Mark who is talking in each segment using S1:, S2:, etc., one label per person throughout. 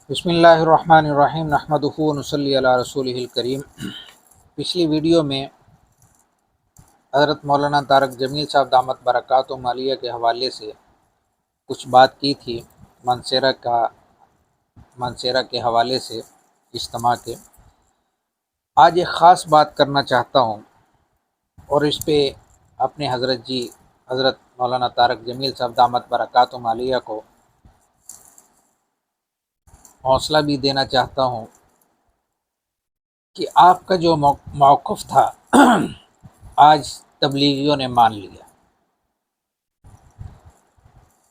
S1: بسم اللہ الرحمن الرحیم نحمدہ ونصلی علی رسولہ الکریم۔ پچھلی ویڈیو میں حضرت مولانا طارق جمیل صاحب دامت برکاتہم عالیہ کے حوالے سے کچھ بات کی تھی، مانسیرا کے حوالے سے اجتماع کے۔ آج ایک خاص بات کرنا چاہتا ہوں اور اس پہ اپنے حضرت مولانا طارق جمیل صاحب دامت برکاتہم عالیہ کو حوصلہ بھی دینا چاہتا ہوں کہ آپ کا جو موقف تھا آج تبلیغیوں نے مان لیا۔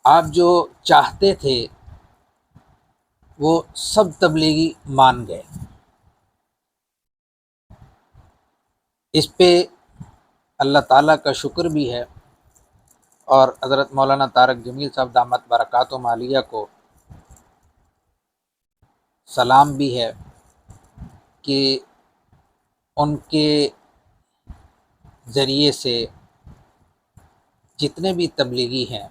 S1: آپ جو چاہتے تھے وہ سب تبلیغی مان گئے۔ اس پہ اللہ تعالیٰ کا شکر بھی ہے اور حضرت مولانا طارق جمیل صاحب دامت برکاتہم عالیہ کو سلام بھی ہے کہ ان کے ذریعے سے جتنے بھی تبلیغی ہیں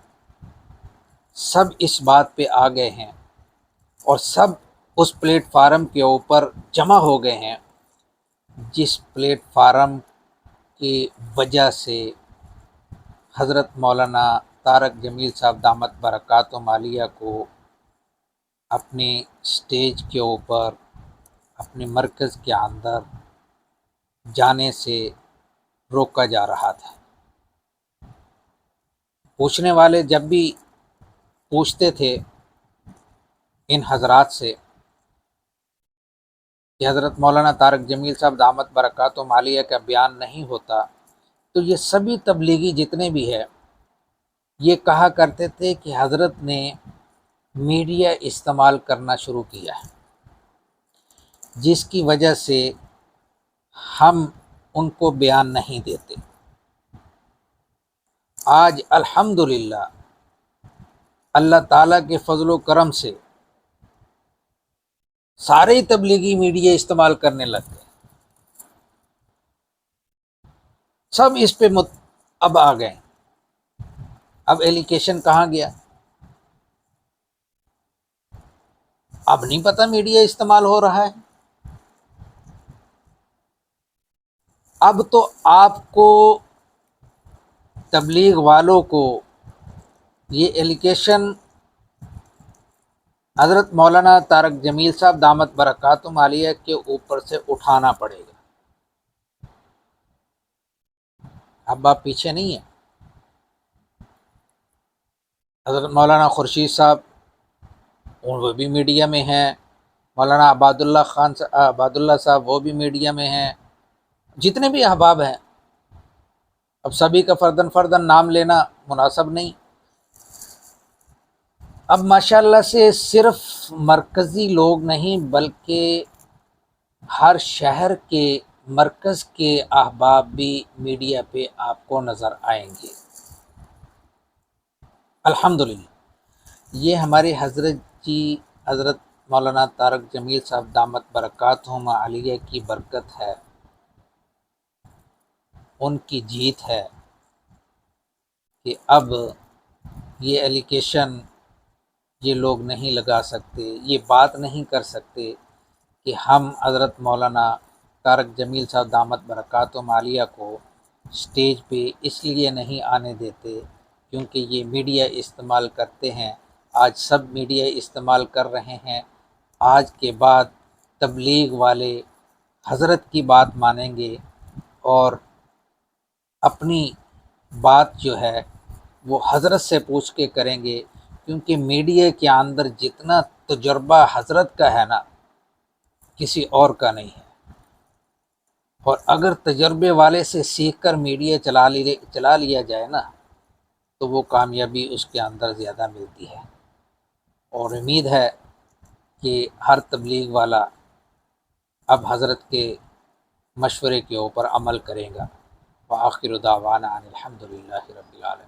S1: سب اس بات پہ آ گئے ہیں اور سب اس پلیٹ فارم کے اوپر جمع ہو گئے ہیں جس پلیٹ فارم کی وجہ سے حضرت مولانا طارق جمیل صاحب دامت برکاتہم عالیہ کو اپنے سٹیج کے اوپر اپنے مرکز کے اندر جانے سے روکا جا رہا تھا۔ پوچھنے والے جب بھی پوچھتے تھے ان حضرات سے کہ حضرت مولانا طارق جمیل صاحب دامت برکاتہم عالیہ کا بیان نہیں ہوتا تو یہ سبھی تبلیغی جتنے بھی ہے یہ کہا کرتے تھے کہ حضرت نے میڈیا استعمال کرنا شروع کیا ہے جس کی وجہ سے ہم ان کو بیان نہیں دیتے۔ آج الحمدللہ اللہ تعالیٰ کے فضل و کرم سے سارے تبلیغی میڈیا استعمال کرنے لگ گئے، سب اس پہ اب آ گئے۔ اب ایلیگیشن کہاں گیا؟ اب نہیں پتہ میڈیا استعمال ہو رہا ہے۔ اب تو آپ کو تبلیغ والوں کو یہ ایلیگیشن حضرت مولانا طارق جمیل صاحب دامت برکاتہم عالیہ کے اوپر سے اٹھانا پڑے گا۔ اب آپ پیچھے نہیں ہیں۔ حضرت مولانا خورشید صاحب وہ بھی میڈیا میں ہیں، مولانا عباد اللہ صاحب وہ بھی میڈیا میں ہیں، جتنے بھی احباب ہیں۔ اب سبھی کا فردن نام لینا مناسب نہیں۔ اب ماشاءاللہ سے صرف مرکزی لوگ نہیں بلکہ ہر شہر کے مرکز کے احباب بھی میڈیا پہ آپ کو نظر آئیں گے۔ الحمدللہ یہ ہمارے حضرت مولانا طارق جمیل صاحب دامت برکاتہم عالیہ کی برکت ہے، ان کی جیت ہے کہ اب یہ ایلیگیشن یہ لوگ نہیں لگا سکتے، یہ بات نہیں کر سکتے کہ ہم حضرت مولانا طارق جمیل صاحب دامت برکاتہم عالیہ کو سٹیج پہ اس لیے نہیں آنے دیتے کیونکہ یہ میڈیا استعمال کرتے ہیں۔ آج سب میڈیا استعمال کر رہے ہیں۔ آج کے بعد تبلیغ والے حضرت کی بات مانیں گے اور اپنی بات جو ہے وہ حضرت سے پوچھ کے کریں گے، کیونکہ میڈیا کے اندر جتنا تجربہ حضرت کا ہے نا کسی اور کا نہیں ہے۔ اور اگر تجربے والے سے سیکھ کر میڈیا چلا لیا جائے نا تو وہ کامیابی اس کے اندر زیادہ ملتی ہے، اور امید ہے کہ ہر تبلیغ والا اب حضرت کے مشورے کے اوپر عمل کرے گا۔ وآخر دعوانا ان الحمدللہ رب العالمین۔